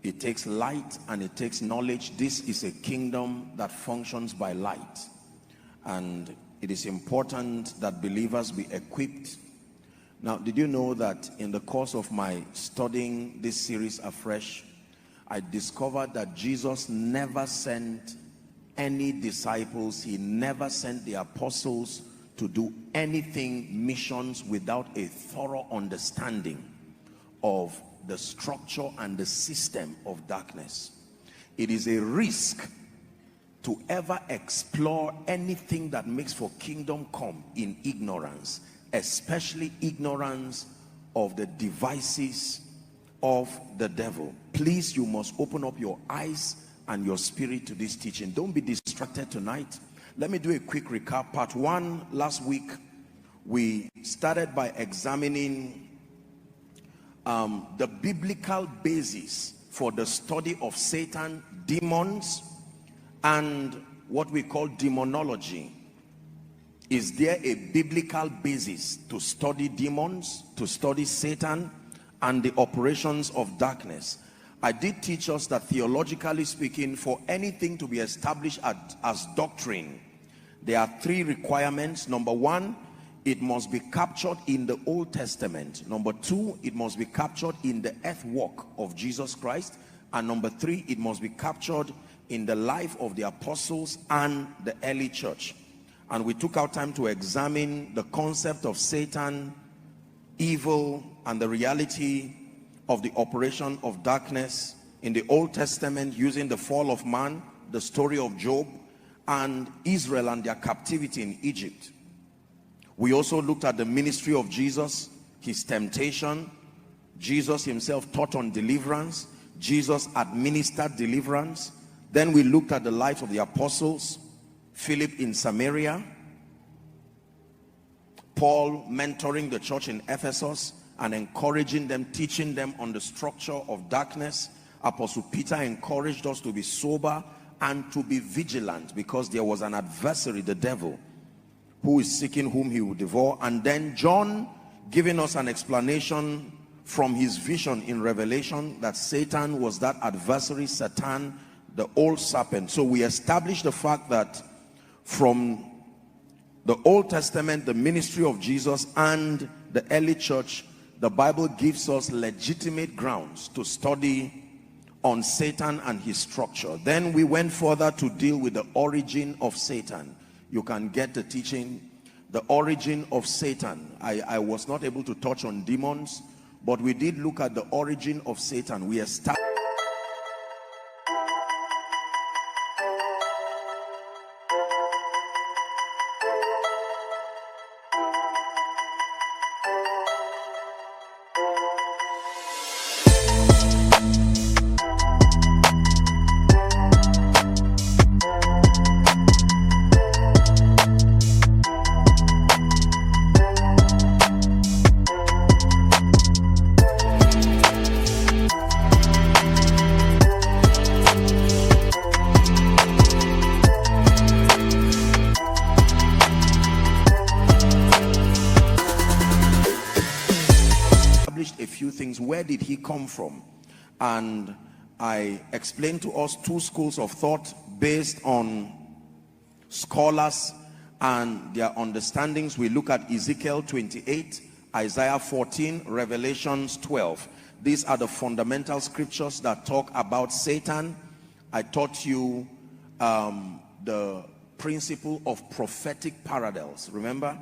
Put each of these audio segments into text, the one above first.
It takes light and it takes knowledge. This is a kingdom that functions by light. And it is important that believers be equipped. Now, did you know that in the course of my studying this series afresh, I discovered that Jesus never sent any disciples. He never sent the apostles to do anything, missions, without a thorough understanding of the structure and the system of darkness. It is a risk to ever explore anything that makes for kingdom come in ignorance, especially ignorance of the devices of the devil. Please, you must open up your eyes and your spirit to this teaching. Don't be distracted tonight. Let me do a quick recap. Part 1, last week, we started by examining the biblical basis for the study of Satan, demons, and what we call demonology. Is there a biblical basis to study demons, to study Satan, and the operations of darkness? I did teach us that theologically speaking, for anything to be established as doctrine, there are 3 requirements. Number 1, it must be captured in the Old Testament. Number 2, it must be captured in the earthwork of Jesus Christ. And number 3, it must be captured in the life of the apostles and the early church. And we took our time to examine the concept of Satan, evil, and the reality of the operation of darkness in the Old Testament, using the fall of man, the story of Job, and Israel and their captivity in Egypt. We also looked at the ministry of Jesus, his temptation. Jesus himself taught on deliverance. Jesus administered deliverance. Then we looked at the life of the apostles, Philip in Samaria, Paul mentoring the church in Ephesus and encouraging them, teaching them on the structure of darkness. Apostle Peter encouraged us to be sober and to be vigilant, because there was an adversary, the devil, who is seeking whom he will devour. And then John giving us an explanation from his vision in Revelation that Satan was that adversary, Satan, the old serpent. So we established the fact that from the Old Testament, the ministry of Jesus and the early church, the Bible gives us legitimate grounds to study on Satan and his structure. Then we went further to deal with the origin of Satan. You can get the teaching, the origin of Satan. I was not able to touch on demons, but we did look at the origin of Satan. We established a few things. Where did he come from? And I explained to us 2 schools of thought based on scholars and their understandings. We look at Ezekiel 28, Isaiah 14, Revelations 12. These are the fundamental scriptures that talk about Satan. I taught you the principle of prophetic parallels, remember?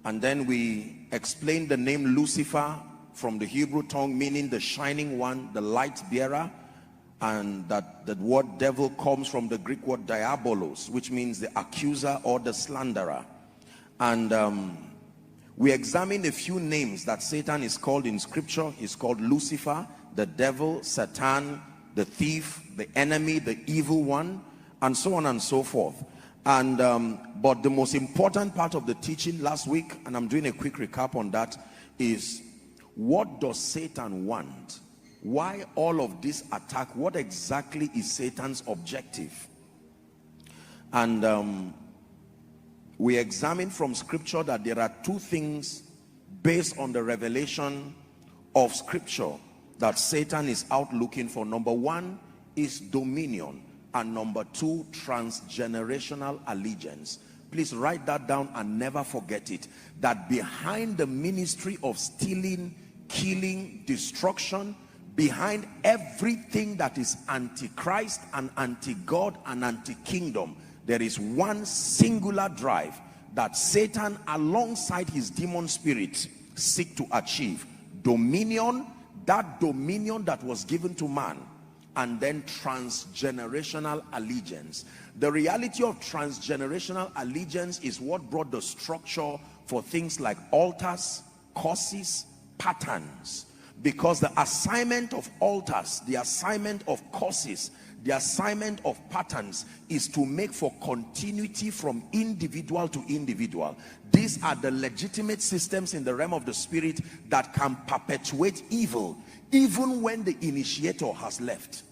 And then we explained the name Lucifer from the Hebrew tongue, meaning the shining one, the light bearer, and that the word devil comes from the Greek word diabolos, which means the accuser or the slanderer. And we examined a few names that Satan is called in scripture. He's called Lucifer, the devil, Satan, the thief, the enemy, the evil one, and so on and so forth. And but the most important part of the teaching last week, and I'm doing a quick recap on that, is what does Satan want? Why all of this attack? What exactly is Satan's objective? And we examined from scripture that there are 2 things based on the revelation of scripture that Satan is out looking for. Number one is dominion, and number two, transgenerational allegiance. Please write that down and never forget it, that behind the ministry of stealing, killing, destruction, behind everything that is antichrist and anti-God and anti-kingdom, there is one singular drive that Satan alongside his demon spirits seek to achieve: dominion, that dominion that was given to man, and then transgenerational allegiance. The reality of transgenerational allegiance is what brought the structure for things like altars, curses, patterns. Because the assignment of altars, the assignment of curses, the assignment of patterns is to make for continuity from individual to individual. These are the legitimate systems in the realm of the spirit that can perpetuate evil even when the initiator has left.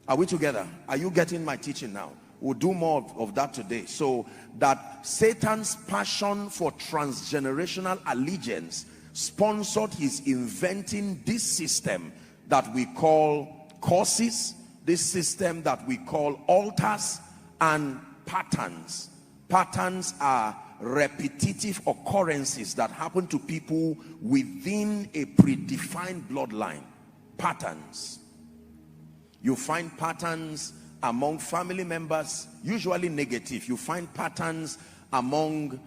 Are we together? Are you getting my teaching now? We'll do more of that today. So that Satan's passion for transgenerational allegiance sponsored his inventing this system that we call curses, this system that we call altars, and patterns. Patterns are repetitive occurrences that happen to people within a predefined bloodline. Patterns. You find patterns among family members, usually negative. You find patterns among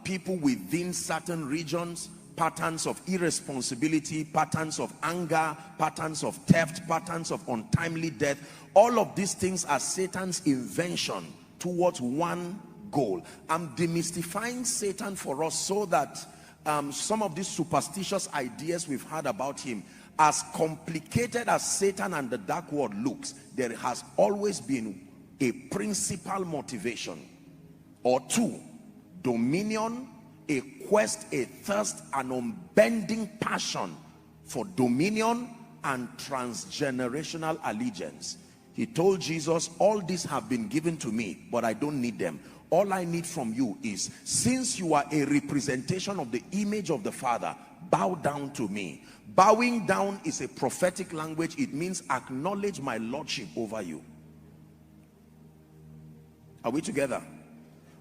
people within certain regions, patterns of irresponsibility, patterns of anger, patterns of theft, patterns of untimely death. All of these things are Satan's invention towards one goal. I'm demystifying Satan for us so that some of these superstitious ideas we've heard about him, as complicated as Satan and the dark world looks, there has always been a principal motivation or two: dominion, a quest, a thirst, an unbending passion for dominion, and transgenerational allegiance. He told Jesus, all these have been given to me, but I don't need them. All I need from you is, since you are a representation of the image of the Father, bow down to me. Bowing down is a prophetic language. It means acknowledge my lordship over you. Are we together?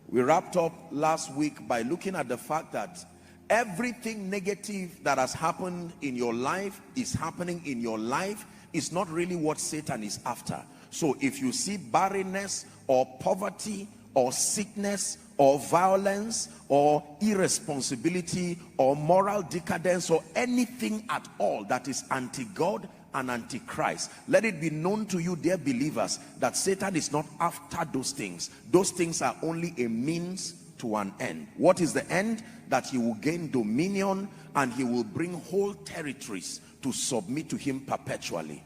We wrapped up last week by looking at the fact that everything negative that has happened in your life is happening in your life is not really what Satan is after. So if you see barrenness or poverty or sickness or violence or irresponsibility or moral decadence or anything at all that is anti-God and anti-Christ, let it be known to you, dear believers, that Satan is not after those things. Those things are only a means to an end. What is the end? That he will gain dominion and he will bring whole territories to submit to him perpetually.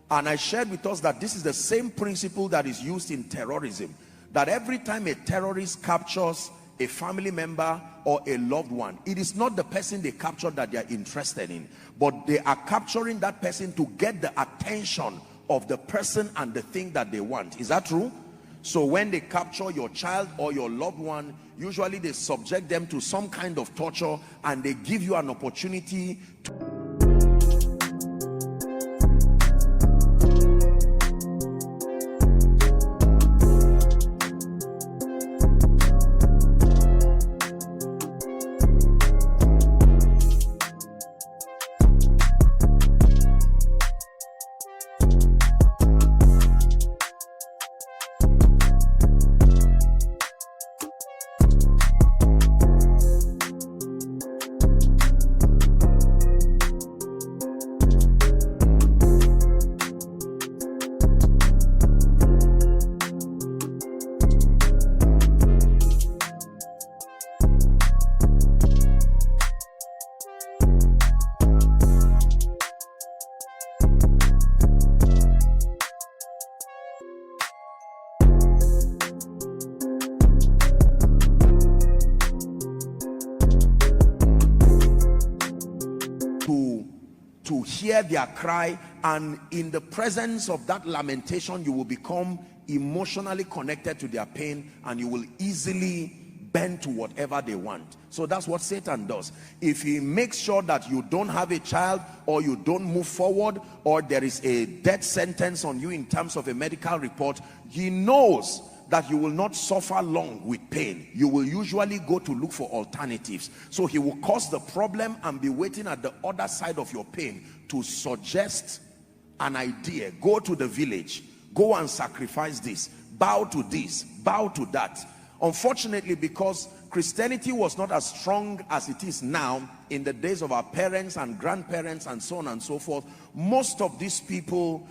And I shared with us that this is the same principle that is used in terrorism. That every time a terrorist captures a family member or a loved one, it is not the person they captured that they are interested in, but they are capturing that person to get the attention of the person and the thing that they want. Is that true? So when they capture your child or your loved one, usually they subject them to some kind of torture and they give you an opportunity to hear their cry, and in the presence of that lamentation you will become emotionally connected to their pain and you will easily bend to whatever they want. So that's what Satan does. If he makes sure that you don't have a child, or you don't move forward, or there is a death sentence on you in terms of a medical report, he knows that you will not suffer long with pain. You will usually go to look for alternatives. So he will cause the problem and be waiting at the other side of your pain to suggest an idea. Go to the village, go and sacrifice this, bow to this, bow to that. Unfortunately, because Christianity was not as strong as it is now in the days of our parents and grandparents and so on and so forth, most of these people,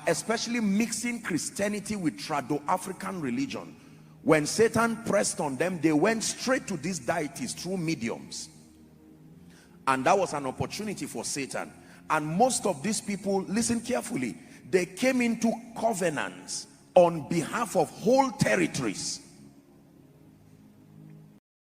especially mixing Christianity with Trado-African religion, when Satan pressed on them, they went straight to these deities through mediums. And that was an opportunity for Satan. And most of these people, listen carefully, they came into covenants on behalf of whole territories.